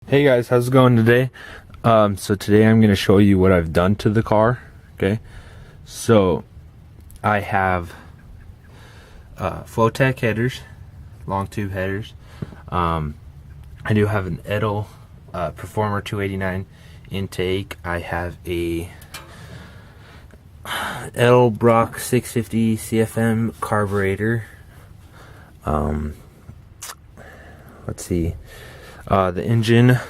Hey guys, how's it going today? So today I'm going to show you what I've done to the car. Okay, so I have AUTOTECH headers, long tube headers. I do have an Edel Performer 289 intake. I have a Edel Brock 650 CFM carburetor. Let's see. The engine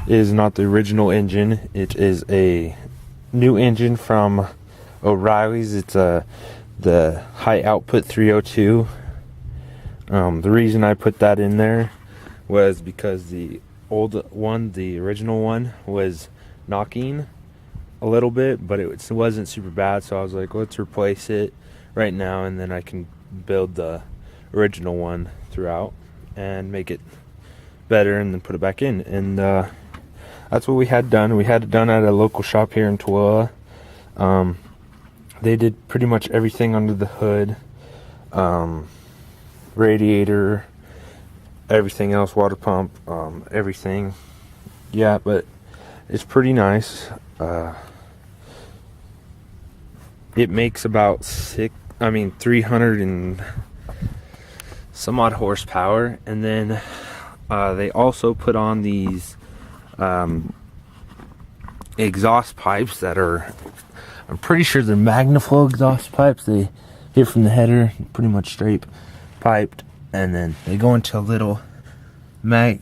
is not the original engine. It is a new engine from O'Reilly's. It's the high output 302. The reason I put that in there was because the old one, the original one, was knocking a little bit, but it wasn't super bad. So I was like, let's replace it right now, and then I can build the original one throughout and make it better and then put it back in. And that's what we had done. We had it done at a local shop here in Tooele. They did pretty much everything under the hood, radiator, everything else, water pump, everything. Yeah, but it's pretty nice. It makes about 300 and some odd horsepower. And then they also put on these exhaust pipes that are, I'm pretty sure they're Magnaflow exhaust pipes. They hit from the header, pretty much straight piped, and then they go into a little thing,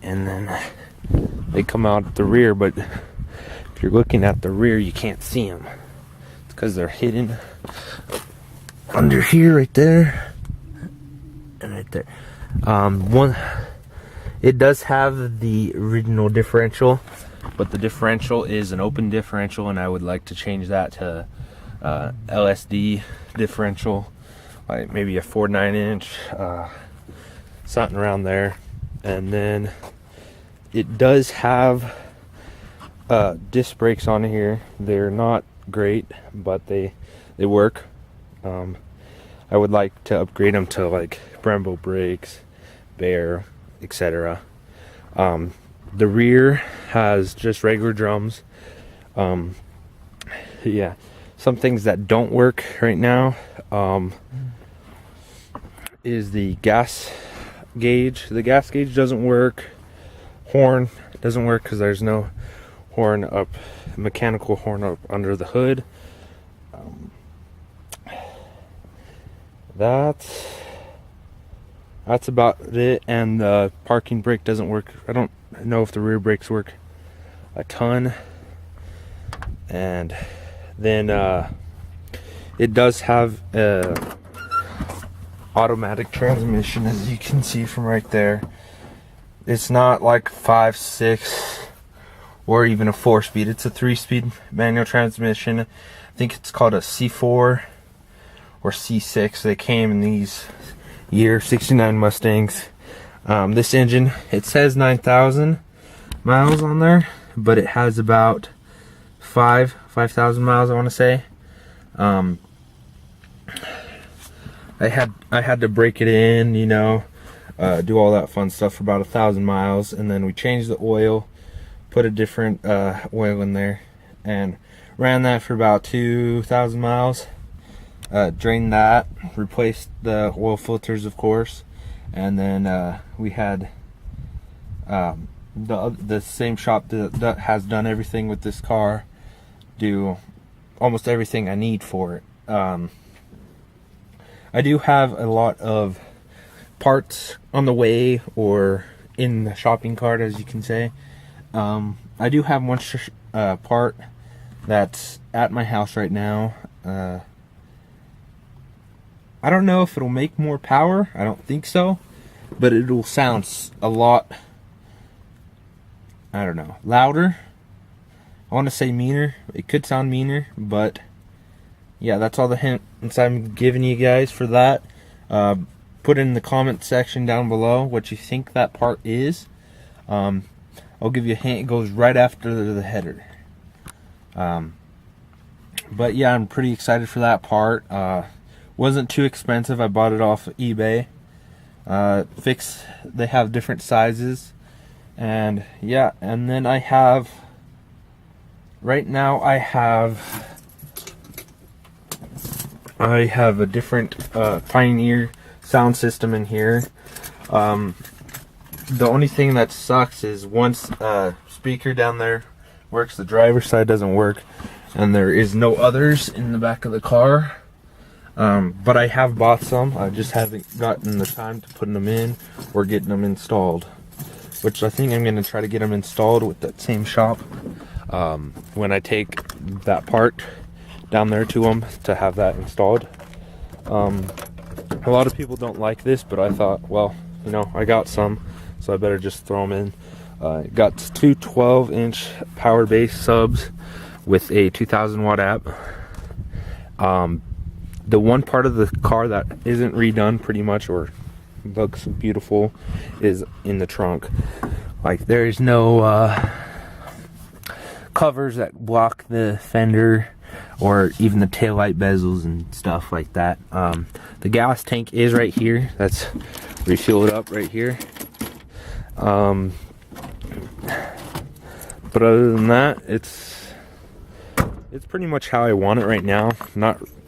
and then they come out at the rear. But if you're looking at the rear, you can't see them. It's because they're hidden under here, right there, and right there. It does have the original differential, but the differential is an open differential, and I would like to change that to LSD differential, like maybe a 4.9 inch, something around there. And then it does have disc brakes on here. They're not great, but they work. I would like to upgrade them to like Brembo brakes, Bear, etc. The rear has just regular drums. Yeah, some things that don't work right now is the gas gauge. The gas gauge doesn't work. Horn doesn't work because there's no horn up, mechanical horn up under the hood. That's about it. And the parking brake doesn't work. I don't know if the rear brakes work a ton. And then it does have a automatic transmission, as you can see from right there. It's not like 5, 6, or even a 4-speed. It's a 3-speed manual transmission. I think it's called a C4 or C6. They came in these year 69 Mustangs. This engine, it says 9,000 miles on there, but it has about 5,000 miles, I want to say. I had to break it in, do all that fun stuff for about 1,000 miles, and then we changed the oil, put a different oil in there, and ran that for about 2,000 miles. Drained that, replaced the oil filters, of course, and then we had the same shop that has done everything with this car do almost everything I need for it. I do have a lot of parts on the way, or in the shopping cart, as you can say. I do have one part that's at my house right now. I don't know if it'll make more power. I don't think so, but it'll sound a lot, I don't know, louder. I want to say meaner. It could sound meaner, but yeah, that's all the hints I'm giving you guys for that. Put in the comment section down below what you think that part is. I'll give you a hint. It goes right after the header. But yeah, I'm pretty excited for that part. Wasn't too expensive. I bought it off eBay. They have different sizes, and yeah, and then right now I have a different Pioneer sound system in here. The only thing that sucks is once speaker down there works, the driver's side doesn't work, and there is no others in the back of the car. But I have bought some. I just haven't gotten the time to put them in or getting them installed, which I think I'm going to try to get them installed with that same shop when I take that part down there to them to have that installed. A lot of people don't like this, but I thought, well, you know, I got some, so I better just throw them in. Got two 12-inch power base subs with a 2000 watt amp. The one part of the car that isn't redone pretty much, or looks beautiful, is in the trunk. Like, there is no covers that block the fender or even the taillight bezels and stuff like that. The gas tank is right here. That's refuel it up right here. But other than that, it's pretty much how I want it right now.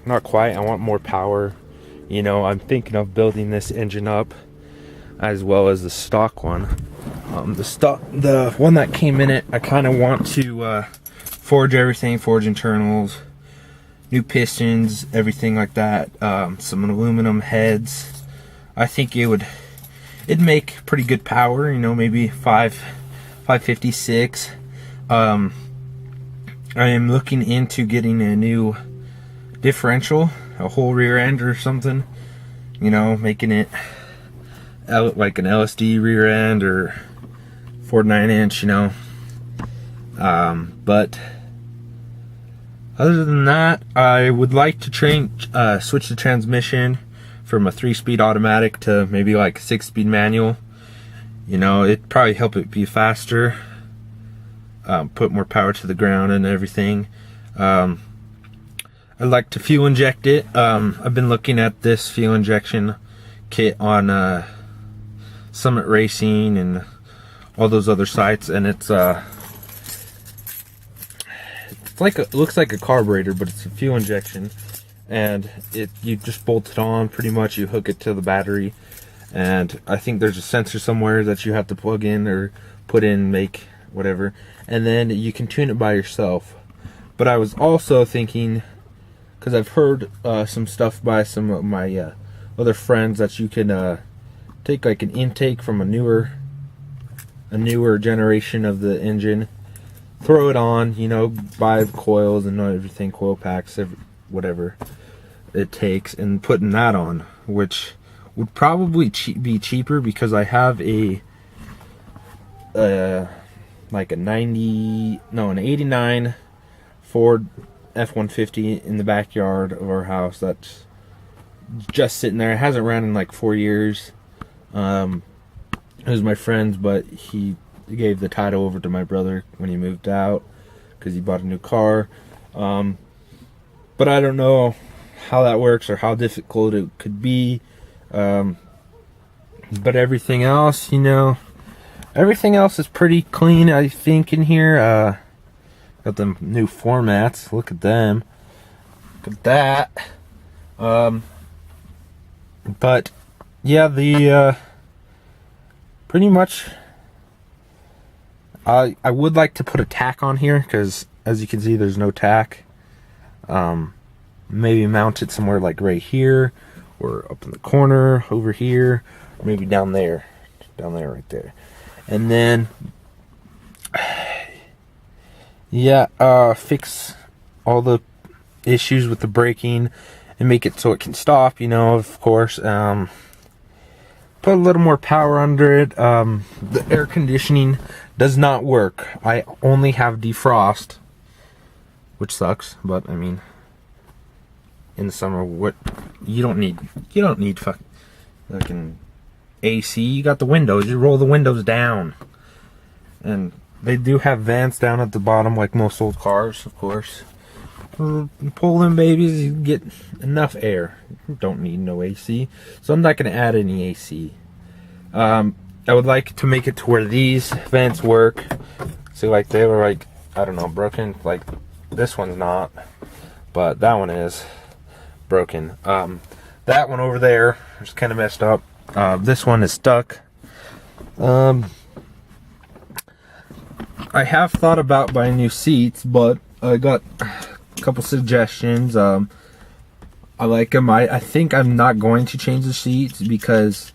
Not quite. I want more power. You know, I'm thinking of building this engine up as well as the stock one. The one that came in it, I kind of want to forge everything, forge internals, new pistons, everything like that. Some aluminum heads. I think it'd make pretty good power. You know, maybe 556. I am looking into getting a new differential, a whole rear end or something, you know, making it like an LSD rear end or 49-inch, you know. But other than that, I would like to switch the transmission from a 3-speed automatic to maybe like a 6-speed manual. You know, it'd probably help it be faster, put more power to the ground and everything. I'd like to fuel inject it. I've been looking at this fuel injection kit on Summit Racing and all those other sites, and it looks like a carburetor, but it's a fuel injection, and you just bolt it on pretty much. You hook it to the battery, and I think there's a sensor somewhere that you have to plug in or put in, make whatever, and then you can tune it by yourself. But I was also thinking, because I've heard some stuff by some of my other friends, that you can take like an intake from a newer generation of the engine, throw it on, you know, buy the coils and everything, coil packs, whatever it takes, and putting that on, which would probably be cheaper, because I have an 89 Ford F-150 in the backyard of our house that's just sitting there. It hasn't ran in like 4 years. It was my friend's, but he gave the title over to my brother when he moved out because he bought a new car. But I don't know how that works or how difficult it could be. But everything else, you know, everything else is pretty clean, I think, in here. Got them new formats. Look at them. Look at that. But yeah, pretty much. I would like to put a tack on here, because as you can see, there's no tack. Maybe mount it somewhere like right here, or up in the corner over here, or maybe down there, right there. And then yeah, fix all the issues with the braking and make it so it can stop, you know, of course. Put a little more power under it. The air conditioning does not work. I only have defrost, which sucks, but I mean, in the summer, you don't need fucking AC. You got the windows, you roll the windows down. And they do have vents down at the bottom, like most old cars, of course. pull them babies, you get enough air. You don't need no AC. So I'm not going to add any AC. I would like to make it to where these vents work. See, like they were like, I don't know, broken. Like this one's not, but that one is broken. That one over there is kind of messed up. This one is stuck. I have thought about buying new seats, but I got a couple suggestions. I like them. I think I'm not going to change the seats because,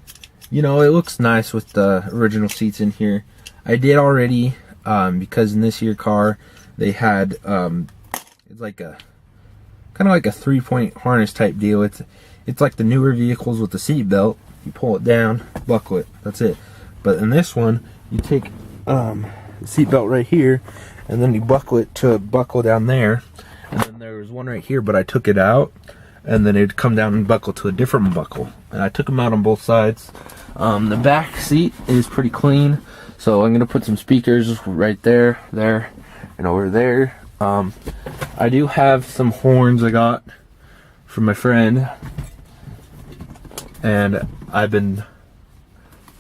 you know, it looks nice with the original seats in here. I did already, because in this year car they had it's like a kind of like a 3-point harness type deal. It's like the newer vehicles with the seat belt. You pull it down, buckle it. That's it. But in this one, you take the seat belt right here, and then you buckle it to a buckle down there. And then there was one right here, but I took it out, and then it'd come down and buckle to a different buckle. And I took them out on both sides. The back seat is pretty clean, so I'm gonna put some speakers right there, there, and over there. I do have some horns I got from my friend, and I've been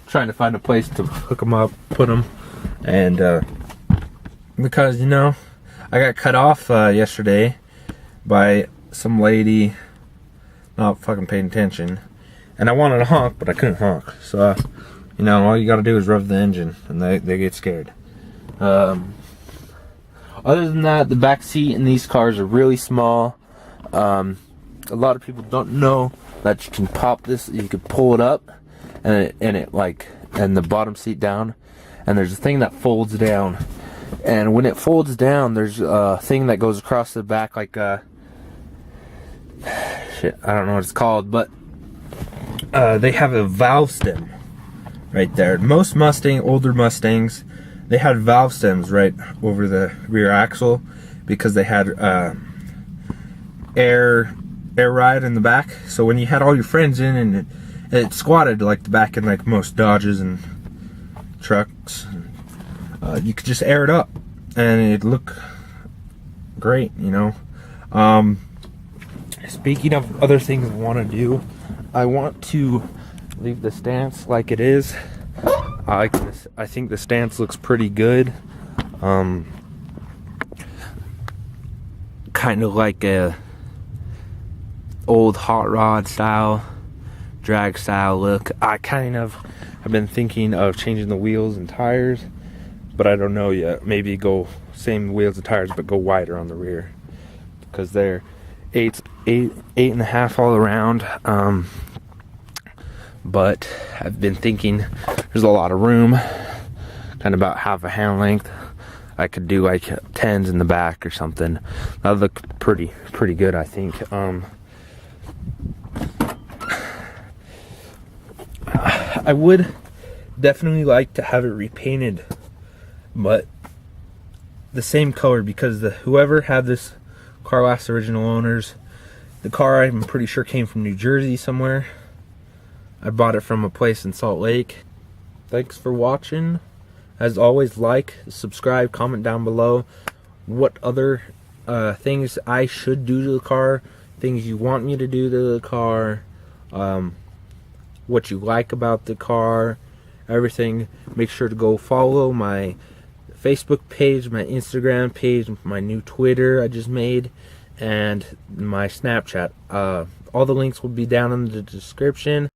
trying to find a place to hook them up, put them, and because, you know, I got cut off yesterday by some lady not fucking paying attention, and I wanted to honk, but I couldn't honk. So, you know, all you gotta do is rev the engine, and they get scared. Other than that, the back seat in these cars are really small. A lot of people don't know that you can pop this, you can pull it up, and the bottom seat down, and there's a thing that folds down. And when it folds down, there's a thing that goes across the back, like shit, I don't know what it's called, but they have a valve stem right there. Most older Mustangs, they had valve stems right over the rear axle because they had air ride in the back. So when you had all your friends in, and it squatted like the back in like most Dodges and trucks, you could just air it up and it'd look great, you know. Speaking of other things I want to do, I want to leave the stance like it is. I like this. I think the stance looks pretty good. Kind of like a old hot rod style, drag style look. I kind of have been thinking of changing the wheels and tires, but I don't know yet. Maybe go same wheels and tires, but go wider on the rear, because they're eight and a half all around. But I've been thinking there's a lot of room, kind of about half a hand length. I could do like 10s in the back or something. That would look pretty good, I think. I would definitely like to have it repainted, but the same color, because whoever had this car last, original owners, the car I'm pretty sure came from New Jersey somewhere. I bought it from a place in Salt Lake. Thanks for watching. As always, like, subscribe, comment down below what other things I should do to the car, things you want me to do to the car, what you like about the car, everything. Make sure to go follow my Facebook page, my Instagram page, my new Twitter I just made, and my Snapchat. All the links will be down in the description.